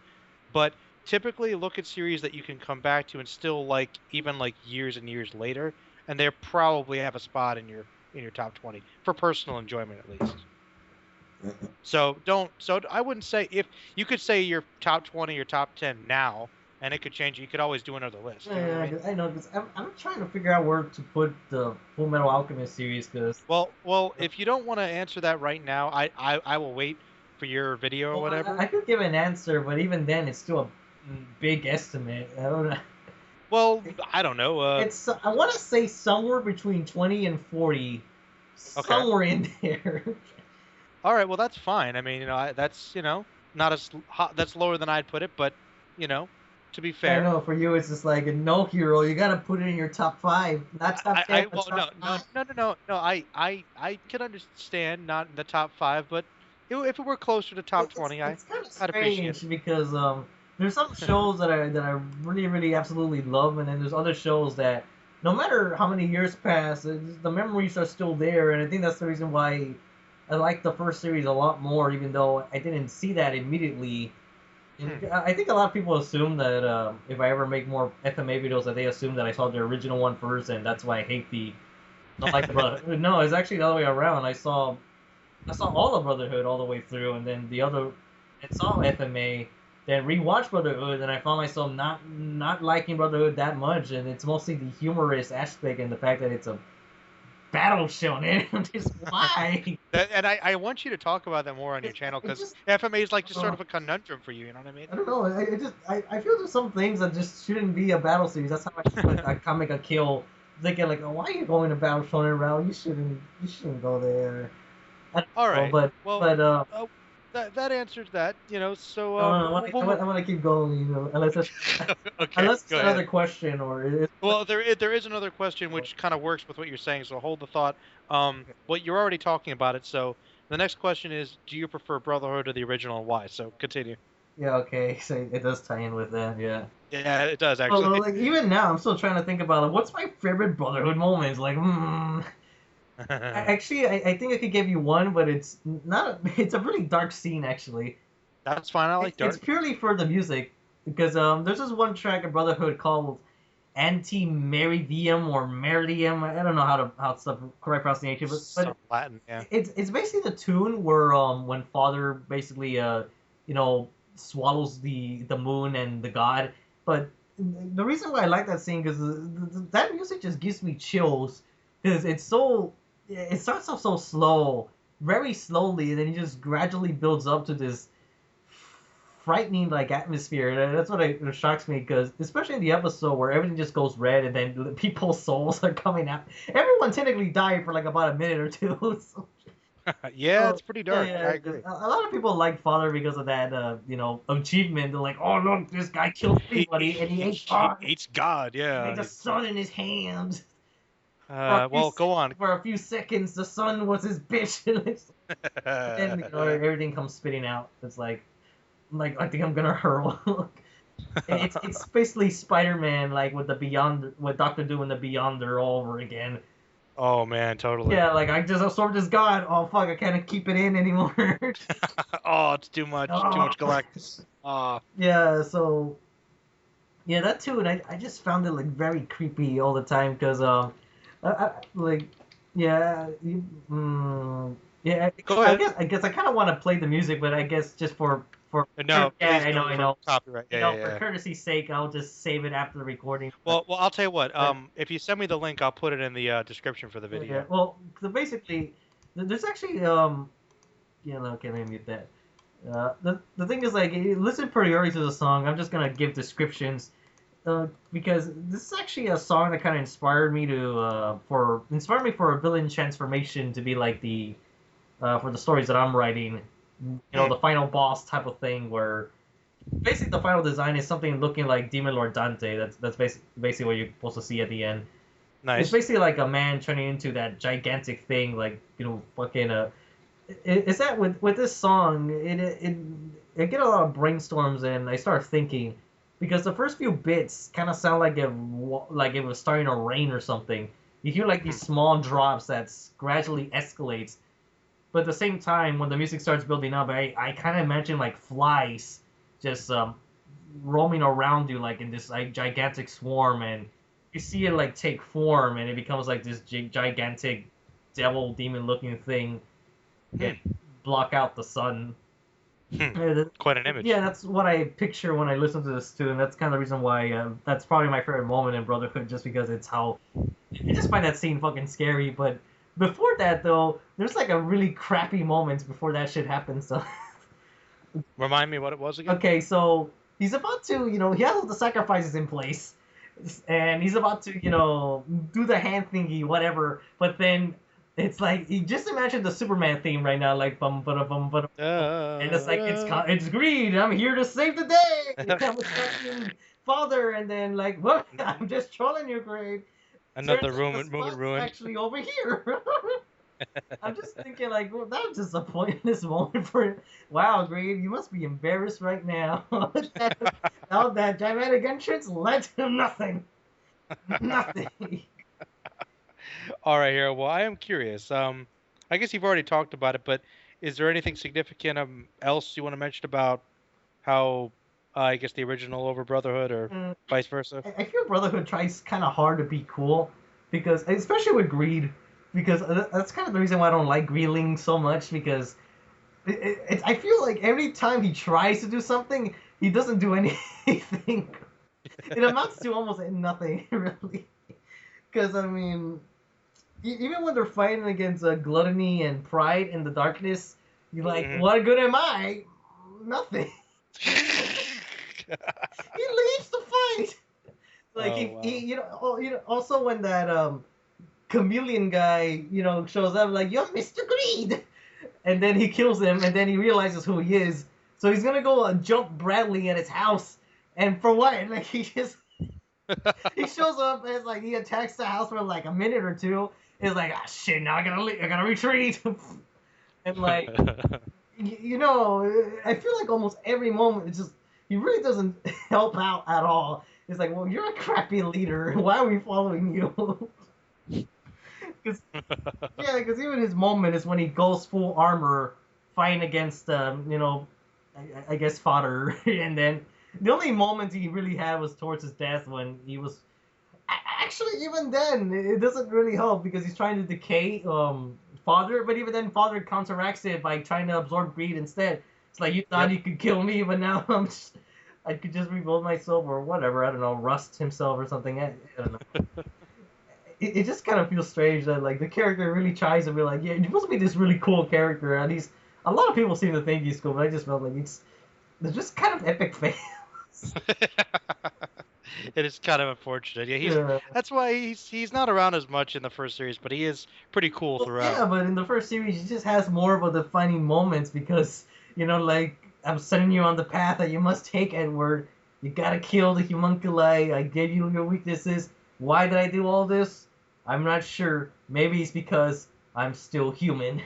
but typically look at series that you can come back to and still like even like years and years later, and they probably have a spot in your in your top 20 for personal enjoyment at least. So don't. So I wouldn't say if you could say your top 20 or top 10 now, and it could change. You could always do another list. You know what I Yeah, mean? 'cause I know, because I'm trying to figure out where to put the Full Metal Alchemist series, because Well, if you don't want to answer that right now, I will wait for your video or well, whatever. I could give an answer, but even then, it's still a big estimate. I don't know. Well, I don't know. It's I want to say somewhere between 20 and 40, Okay. somewhere in there. All right. Well, that's fine. I mean, that's not as hot. That's lower than I'd put it, but you know, to be I fair, know for you, it's just like no hero. You gotta put it in your top five, not top 10, but well, top no, five. no, no, no, no. I can understand not in the top five, but if it were closer to top 20, It's kind of I'd appreciate strange because there's some it. shows that I really really absolutely love, and then there's other shows that no matter how many years pass, the memories are still there, and I think that's the reason why I like the first series a lot more, even though I didn't see that immediately. And Hmm. I think a lot of people assume that if I ever make more FMA videos, that they assume that I saw the original one first, and that's why I hate the don't like the Brotherhood. No, it's actually the other way around. I saw all the Brotherhood all the way through, and then the other, I saw FMA, then rewatched Brotherhood, and I found myself not liking Brotherhood that much, and it's mostly the humorous aspect and the fact that it's a battle shonen. Just why? And I want you to talk about that more on your channel It because just FMA is like just sort uh, of a conundrum for you. You know what I mean? I don't know. I feel there's some things that just shouldn't be a battle series. That's how I feel like a comic a kill. Thinking like, oh, why are you going to battle shonen route? You shouldn't go there. I don't All know, right. but Well, but uh, that answers that. So I want to I want to keep going, unless okay, unless it's go ahead. another question or it's Well, there is another question which kind of works with what you're saying, so hold the thought. But you're already talking about it, so the next question is, do you prefer Brotherhood or the original, and why? So continue. yeah, okay, so it does tie in with that, yeah. Yeah, it does Well, actually. like even now, I'm still trying to think about it. What's my favorite Brotherhood moments? Like, actually, I think I could give you one, but it's not. It's a really dark scene, actually. That's fine. I like It's dark. purely for the music, because there's this one track in Brotherhood called Anti-Meridium or Meridium. I don't know how it's the correct pronunciation, but Some Latin, yeah. it's basically the tune where when Father basically swallows the moon and the god. But the reason why I like that scene because that music just gives me chills because it starts off so slow, very slowly, and then it just gradually builds up to this frightening like atmosphere. That's what it shocks me because especially in the episode where everything just goes red and then people's souls are coming out. Everyone technically died for like about a minute or two. So, Yeah, so it's pretty yeah, dark. yeah. I 'Cause agree. a lot of people like Father because of that, achievement. They're like, oh look, this guy killed everybody and he ate He God. hates God. He Yeah. made the sun in his hand. Well, go on. For a few seconds, the sun was his bitch. And then everything comes spitting out. It's like I think I'm gonna hurl. It's basically Spider-Man like with the Beyond with Doctor Doom and the Beyonder all over again. Oh man, totally. Yeah, like I just absorbed this god. Oh fuck, I can't keep it in anymore. Oh, it's too much. Too Oh. much Galactus. Ah. Yeah, so yeah, that too, and I just found it like very creepy all the time because like yeah yeah Go I ahead. guess I kind of want to play the music, but I guess just for No, yeah please I know don't I for know copyright. I Yeah, know yeah, for yeah. courtesy's sake I'll just save it after the recording. Well, I'll tell you what. But If you send me the link, I'll put it in the description for the yeah, video. well, so basically, there's actually yeah, no, okay, let me mute that. The thing is like, listen pretty early to the song. I'm just gonna give descriptions, because this is actually a song that kind of inspired me for a villain transformation to be like the for the stories that I'm writing. Hmm, The final boss type of thing where basically the final design is something looking like Demon Lord Dante. That's basically what you're supposed to see at the end. It's nice. basically like a man turning into that gigantic thing, like fucking Is that with this song? I get a lot of brainstorms, and I start thinking because the first few bits kind of sound like it was starting to rain or something. You hear like Hmm. these small drops that gradually escalates, but at the same time, when the music starts building up, I kind of imagine like flies just roaming around you like in this like gigantic swarm, and you see it like take form, and it becomes like this gigantic. devil demon looking thing can Hmm. block out the sun. Hmm. Uh, Quite an image. Yeah, that's what I picture when I listen to this too, and that's kind of the reason why that's probably my favorite moment in Brotherhood, just because it's how I just find that scene fucking scary. But before that, though, there's like a really crappy moments before that shit happens. So, Remind me what it was again? okay, so he's about to, he has all the sacrifices in place, and he's about to, do the hand thingy, whatever. But then it's like he just imagine the Superman theme right now, like bum ba bum ba, and it's like it's greed. I'm here to save the day. I'm a fucking father, and then like, what? I'm just trolling you, Greed. Turns Another out the moment spot's ruined. actually over here. I'm just thinking, like, well, that was just a pointless moment for. Wow, Greed, you must be embarrassed right now. Now that dramatic entrance led to nothing. Nothing. All right, here. Well, I am curious. I guess you've already talked about it, but is there anything significant else you want to mention about how I guess the original over Brotherhood or Mm, vice versa? I feel Brotherhood tries kind of hard to be cool because, especially with Greed, because that's kind of the reason why I don't like Greedling so much because I feel like every time he tries to do something, he doesn't do anything. It amounts to almost nothing, really. Because, I mean, even when they're fighting against gluttony and pride in the darkness, you're like, Hmm. what good am I? Nothing. He leaves the fight. Like, Oh he wow. also when that chameleon guy, shows up, like, you're Mr. Greed. And then he kills him, and then he realizes who he is. So he's gonna go jump Bradley at his house. And for what? Like, he shows up as like he attacks the house for like a minute or two. Is like, ah, shit, now I gotta retreat. And like, I feel like almost every moment it's just he really doesn't help out at all. It's like, well, you're a crappy leader. Why are we following you? Because yeah, because even his moment is when he goes full armor, fighting against I guess fodder, and then the only moment he really had was towards his death when he was actually, even then, it doesn't really help because he's trying to decay Father, but even then, Father counteracts it by trying to absorb greed instead. It's like you thought Yep. you could kill me, but now I could just rebuild myself or whatever. I don't know, rust himself or something. I don't know. It just kind of feels strange that like the character really tries to be like, yeah, you're supposed to be this really cool character, and he's a lot of people seem to think he's cool, but I just felt like they're just kind of epic fails. It is kind of unfortunate. Yeah, Yeah. that's why he's not around as much in the first series, but he is pretty cool Well, throughout. yeah, but in the first series, he just has more of a defining moments because, like, I'm setting you on the path that you must take, Edward. You gotta kill the homunculi. I gave you your weaknesses. Why did I do all this? I'm not sure. Maybe it's because I'm still human.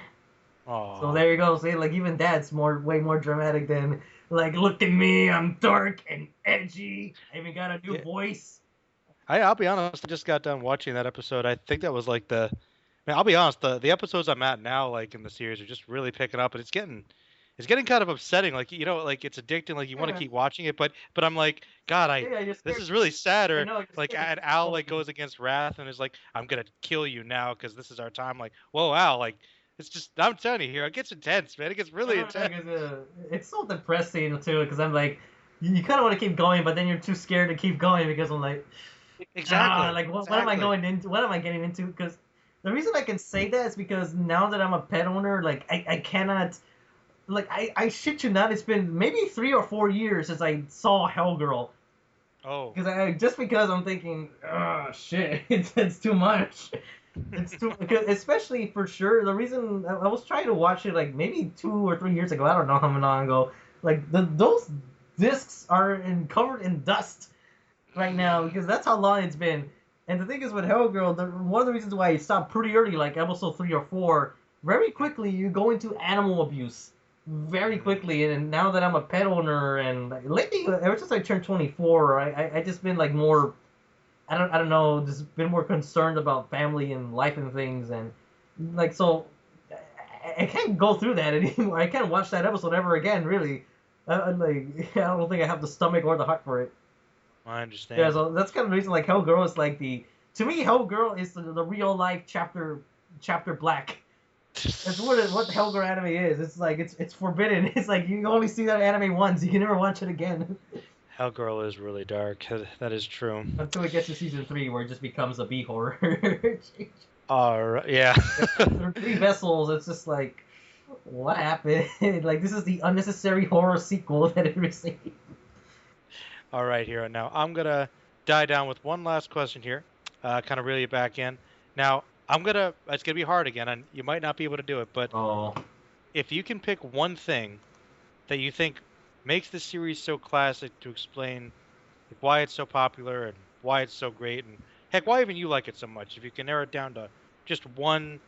So Aw. there you go. See, like, even that's way more dramatic than, like, look at me, I'm dark and edgy. I even got a new Yeah. voice. I'll be honest. I just got done watching that episode. I think that was like the. Man, I'll be honest. The episodes I'm at now, like in the series, are just really picking up, and it's getting kind of upsetting. Like like it's addicting. Like you want to Yeah, keep watching it, but I'm like, God, yeah, you're this scared. is really sad. I Or know, you're like scared to an keep Al like going. goes against Wrath and is like, I'm gonna kill you now because this is our time. Like, whoa, Al, like it's just I'm telling you here, it gets intense, man. It gets really Yeah, intense. 'cause, it's so depressing too. Because I'm like, you kind of want to keep going, but then you're too scared to keep going because I'm like, Exactly. like what am I Exactly. going into? What am I getting into? Because the reason I can say that is because now that I'm a pet owner, like I cannot, like I shit you not, it's been maybe 3 or 4 years since I saw Hellgirl. Oh. Because because I'm thinking, oh shit, it's too much. It's too because especially for sure the reason I was trying to watch it like maybe 2 or 3 years ago. I don't know how long ago. Like those discs are covered in dust right now because that's how long it's been. And the thing is with Hellgirl, one of the reasons why it stopped pretty early, like episode 3 or 4, very quickly you go into animal abuse very Mm-hmm. quickly. And now that I'm a pet owner and like, lately, ever since I turned 24, I just been like more I don't know, just been more concerned about family and life and things, and like so, I can't go through that anymore. I can't watch that episode ever again. Really, like I don't think I have the stomach or the heart for it. I Yeah, understand. so that's kind of the reason. Like Hellgirl is like the to me, Hellgirl is the real life chapter chapter black. That's what Helgar anime is. It's like it's forbidden. It's like you only see that anime once. You can never watch it again Hellgirl is really dark. That is true. until it gets to season 3, where it just becomes a B horror. Alright, yeah. There are 3 vessels. It's just like, what happened? Like, this is the unnecessary horror sequel that it received. Alright, Hero. Now, I'm going to die down with one last question here. Kind of reel you back in. Now, it's going to be hard again, and you might not be able to do it, but Oh, if you can pick one thing that you think makes the series so classic to explain why it's so popular and why it's so great, and heck, why even you like it so much, if you can narrow it down to just one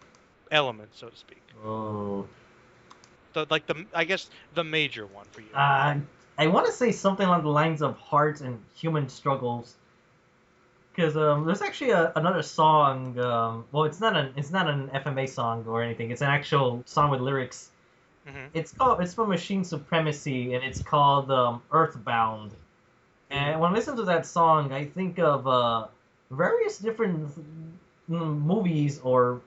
element, so to speak. oh. I guess the major one for you. I want to say something along the lines of heart and human struggles. Because there's actually another song. Well, it's not an FMA song or anything. It's an actual song with lyrics. It's from Machine Supremacy, and it's called Earthbound. And when I listen to that song, I think of various different movies or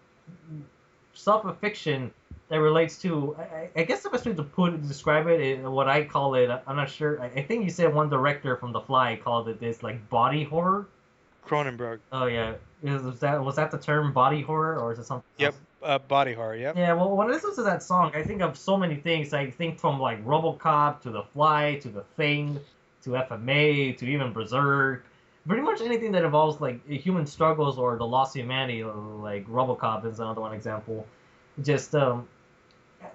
stuff of fiction that relates to. I guess the best way to describe it is what I call it. I'm not sure. I think you said one director from The Fly called it this, like, body horror. Cronenberg. Oh yeah, was that the term, body horror, or is it something Yep, else? body horror. Yep. Yeah, well, when I listen to that song, I think of so many things. I think from like RoboCop to The Fly to The Thing to FMA to even Berserk. Pretty much anything that involves like human struggles or the lost humanity, like RoboCop is another one example. Just I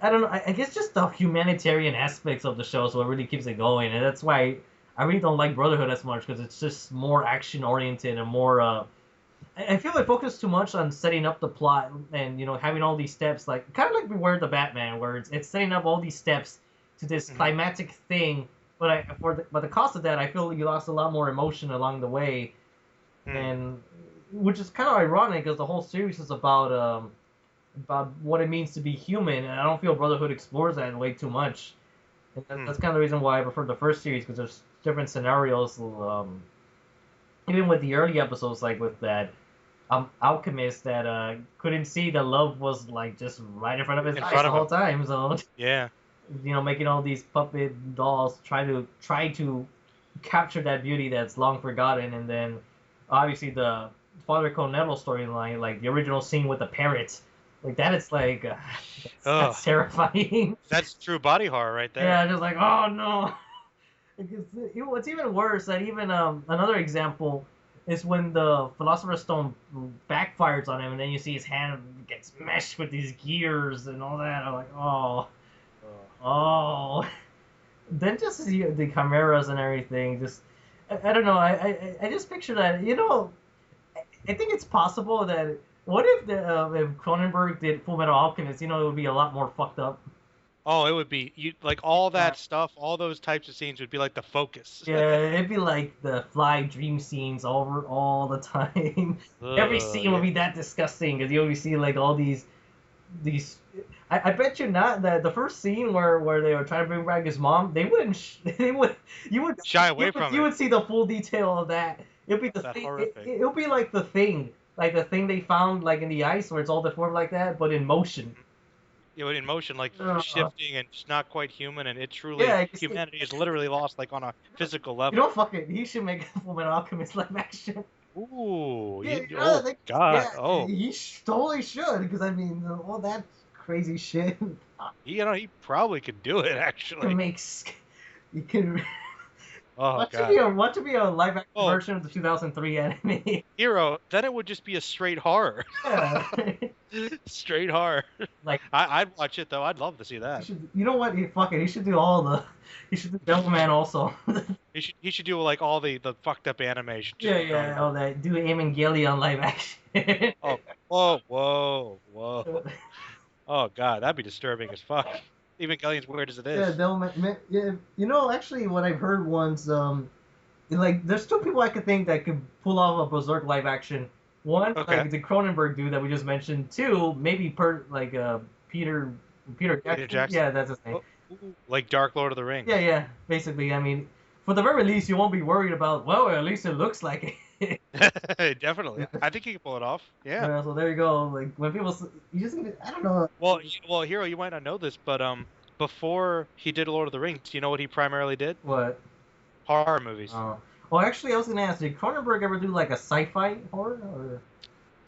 don't know. I guess just the humanitarian aspects of the show, so it really keeps it going, and that's why I really don't like Brotherhood as much, because it's just more action oriented and more. I feel they focus too much on setting up the plot and having all these steps, like kind of like Beware the Batman, where it's setting up all these steps to this climactic thing. But but the cost of that, I feel you lost a lot more emotion along the way, and which is kind of ironic, because the whole series is about what it means to be human, and I don't feel Brotherhood explores that way too much. And that's kind of the reason why I prefer the first series, because there's different scenarios. Even with the early episodes, like with that alchemist that couldn't see that love was like just right in front of his eyes the whole time. So yeah, making all these puppet dolls try to capture that beauty that's long forgotten, and then obviously the Father Cornetto storyline, like the original scene with the parrot. Like that, it's like that's terrifying. That's true body horror right there. Yeah, just like, oh no. What's even worse, that even another example is when the Philosopher's Stone backfires on him, and then you see his hand gets meshed with these gears and all that. I'm like, oh. Then just the chimeras and everything. Just I don't know. I just picture that. I think it's possible that. What if if Cronenberg did Fullmetal Alchemist? It would be a lot more fucked up. Oh, it would be like all that stuff, all those types of scenes would be like the focus. Yeah, it'd be like the Fly dream scenes over all the time. Every scene would be that disgusting, because you always see like all these. I bet you not that the first scene where they were trying to bring back his mom, you would shy away from it. You would see the full detail of that. It'd be the thing. It'll be like the thing. Like the thing they found, like in the ice, where it's all deformed like that, but in motion. Yeah, in motion, like shifting and just not quite human, and it truly humanity is literally lost, like on a physical level. Fuck it. He should make Fullmetal Alchemist live action. Ooh, God! Yeah, he totally should, because I mean, all that crazy shit. He probably could do it actually. You can. Oh, What should be a live action version of the 2003 anime? Hero, then it would just be a straight horror. Yeah. Straight horror. Like I'd watch it though. I'd love to see that. You know what? Fuck it. He should do all the. He should do Devilman also. he should do like all the fucked up animation. Yeah. All that. Do Evangelion live action. Whoa. Oh god, that'd be disturbing as fuck. Evangelion's weird as it is. Yeah, Devilman. Yeah, actually, what I've heard once, like, there's 2 people I could think that could pull off a Berserk live action. One, like the Cronenberg dude that we just mentioned. 2, maybe Peter Jackson. Yeah, that's his name. Like Dark Lord of the Rings. Yeah. Basically, I mean, for the very least, you won't be worried about. Well, at least it looks like Definitely. I think he can pull it off. Yeah. So there you go. Like when people, you just, I don't know. Well, Hero, you might not know this, but before he did Lord of the Rings, do you know what he primarily did? What? Horror movies. Uh, well, actually, I was gonna ask, did Cronenberg ever do like a sci-fi horror? Or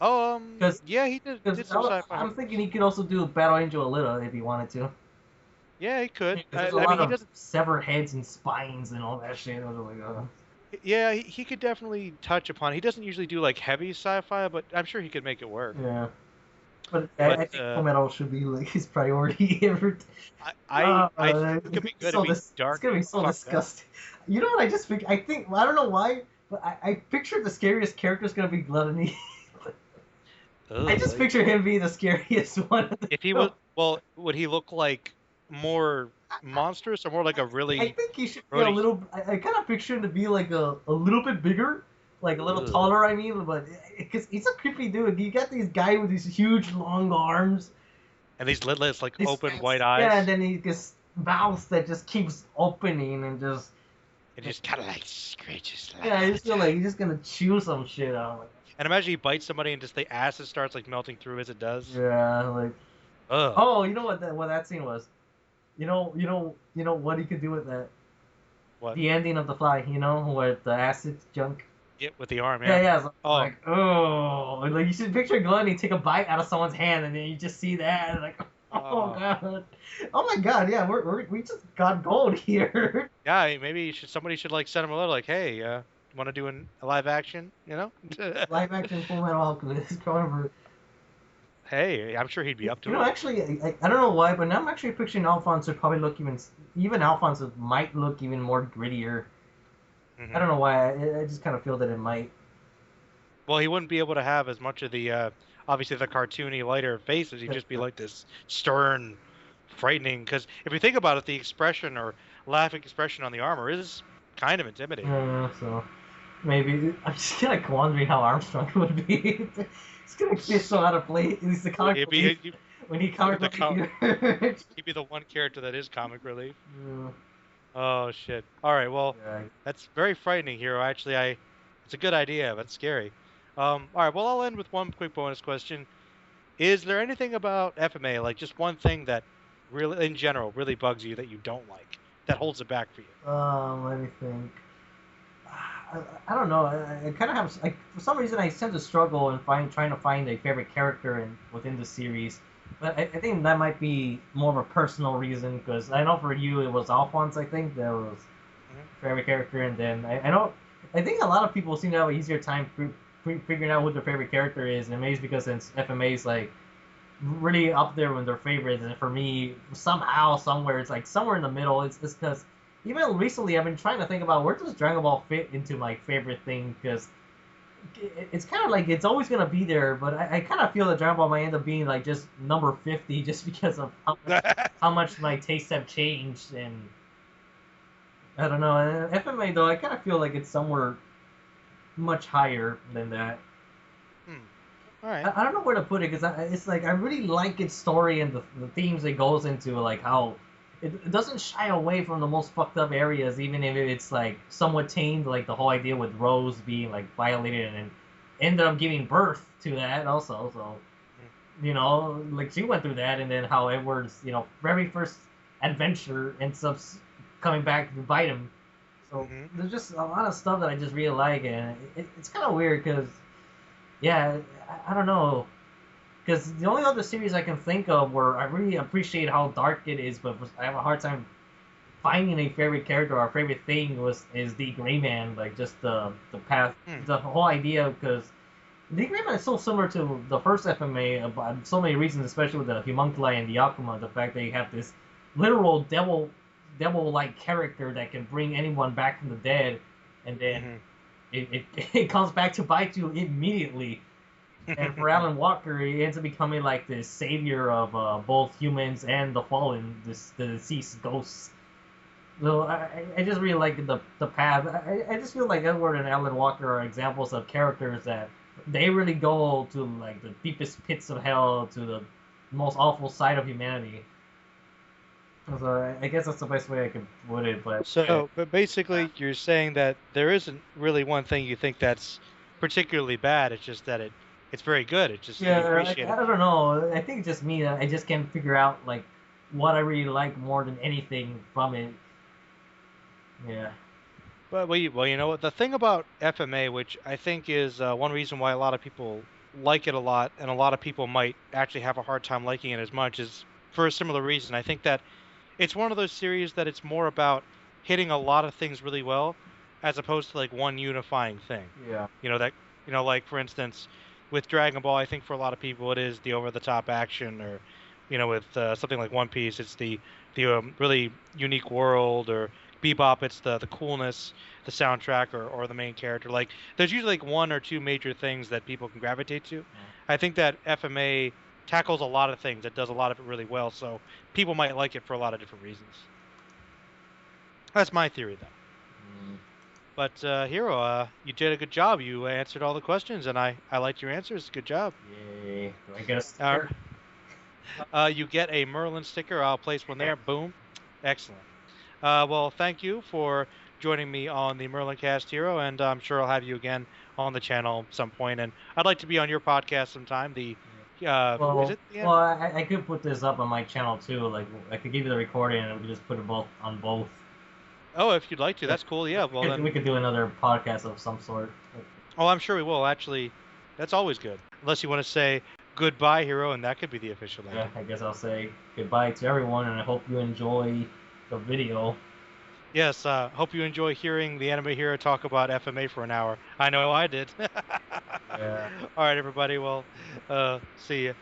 Oh, because yeah, he did some sci-fi I'm horror thinking movies. he could also do Battle Angel Alita if he wanted to. Yeah, he could. Because there's a I lot mean, he of doesn't. severed heads and spines and all that shit. I was like, Yeah, he could definitely touch upon. He doesn't usually do like heavy sci-fi, but I'm sure he could make it work. yeah. But But I think Fullmetal should be like his priority. I think it could be good if So he's this it's dark gonna be and so fucked up. disgusting. You know what I just think? I think I don't know why, but I pictured the scariest character is gonna be Gluttony. I just Ugh. picture him being the scariest one of the If he was, film. well, would he look like more monstrous or more like a I really, think he should be a really? little. I kind of picture him to be like a little bit bigger, like a little Ugh. taller. I mean, but because he's a creepy dude. You got these guy with these huge long arms, And these lidless, like these open white yeah, and eyes, then he this mouth that just keeps opening and just and just kind of like screeches yeah. I just loud. feel like he's just gonna chew some shit out. And imagine he bites somebody and just the acid starts like melting through as it does. Yeah, like Ugh. oh, you know what that scene was? You know what he could do with that? What? The ending of The Fly. You know, with the acid junk. Get with the arm, Yeah, yeah. yeah. So, Oh, like, oh, like you should picture Glenny take a bite out of someone's hand, and then you just see that, and like, oh oh. god, oh my god, yeah, we just got gold here. Yeah, maybe somebody should like send him a letter like, hey, want to do a live action? You know? Live action Fullmetal Alchemist, Cronenberg. Hey, I'm sure he'd be up You to know, it. actually, I don't know why, but now I'm actually picturing Alphonse would probably look even Alphonse might look even more grittier. I Hmm. don't know why. I just kind of feel that it might. Well, he wouldn't be able to have as much of the obviously the cartoony lighter faces. He'd Yeah, just be like this stern, frightening. Because if you think about it, the expression or laughing expression on the armor is kind of intimidating. so maybe I'm just kind of wondering how Armstrong would be. It's gonna be so out of place. He's the comic He'd relief be when he comic the relief here. he'd be the one character that is comic relief. Yeah, Oh shit! All right, well, yeah. that's very frightening, Hero. Actually, it's a good idea, but scary. All right, well, I'll end with one quick bonus question. Is there anything about FMA, like just one thing that really, in general, really bugs you that you don't like, that holds it back for you? Let me think. I don't know. I kind of have like for some reason I tend to struggle in trying to find a favorite character within the series. But I think that might be more of a personal reason because I know for you it was Alphonse. I think that was Mhm. favorite character, and then I know I think a lot of people seem to have an easier time figuring out who their favorite character is, and maybe it's because since FMA is like really up there with their favorites, and for me somehow somewhere it's like somewhere in the middle. It's because even recently I've been trying to think about where does Dragon Ball fit into my favorite thing because it's kind of like it's always gonna be there, but I kind of feel that Dragon Ball might end up being like just number 50 just because of how much my tastes have changed and I don't know. FMA though, I kind of feel like it's somewhere much higher than that. Hmm. All right. I don't know where to put it because it's like I really like its story and the themes it goes into, like how it doesn't shy away from the most fucked up areas, even if it's like somewhat tamed, like the whole idea with Rose being like violated and then ended up giving birth to that also. So like she went through that, and then how Edward's very first adventure ends up coming back to bite him. So Mm-hmm. there's just a lot of stuff that I just really like, and it's kind of weird because yeah, I don't know. Because the only other series I can think of where I really appreciate how dark it is, but I have a hard time finding a favorite character or a favorite thing is the Gray Man. Like just the path, Hmm. the whole idea. Because the Gray Man is so similar to the first FMA about so many reasons, especially with the Homunculi and the Akuma. The fact that you have this literal devil-like character that can bring anyone back from the dead, and then Mm-hmm. it comes back to bite you immediately. And for Alan Walker, he ends up becoming like the savior of both humans and the fallen, the deceased ghosts. So I just really like the path. I just feel like Edward and Alan Walker are examples of characters that they really go to like the deepest pits of hell, to the most awful side of humanity. So I guess that's the best way I can put it. But So, but basically, you're saying that there isn't really one thing you think that's particularly bad. It's just that it's very good. It's just you Yeah, appreciate I it. don't know. I think it's just me. I just can't figure out like what I really like more than anything from it. Yeah. But well, you know what? The thing about FMA, which I think is one reason why a lot of people like it a lot, and a lot of people might actually have a hard time liking it as much, is for a similar reason. I think that it's one of those series that it's more about hitting a lot of things really well, as opposed to like one unifying thing. Yeah. You know that like for instance, with Dragon Ball, I think for a lot of people it is the over-the-top action, or with something like One Piece, it's the really unique world, or Bebop, it's the coolness, the soundtrack, or the main character. Like there's usually like one or two major things that people can gravitate to. I think that FMA tackles a lot of things. It does a lot of it really well, so people might like it for a lot of different reasons. That's my theory, though. Mm, But Hero, you did a good job. You answered all the questions, and I liked your answers. Good job. yay. Do I get a Uh, sticker? you get a Merlin sticker. I'll place one there. Boom. Excellent. Well, thank you for joining me on the Merlin Cast, Hero, and I'm sure I'll have you again on the channel at some point. And I'd like to be on your podcast sometime. Is Well, it the well, I could put this up on my channel too. Like I could give you the recording and we could just put it both on both. Oh, if you'd like to, We that's cool. Yeah. Well we then, could do another podcast of some sort. oh, I'm sure we will. Actually, that's always good. Unless you want to say goodbye, Hero, and that could be the official Yeah, ending. I guess I'll say goodbye to everyone, and I hope you enjoy the video. Yes, hope you enjoy hearing the Anime Hero talk about FMA for an hour. I know I did. Yeah. All right, everybody. Well, see you.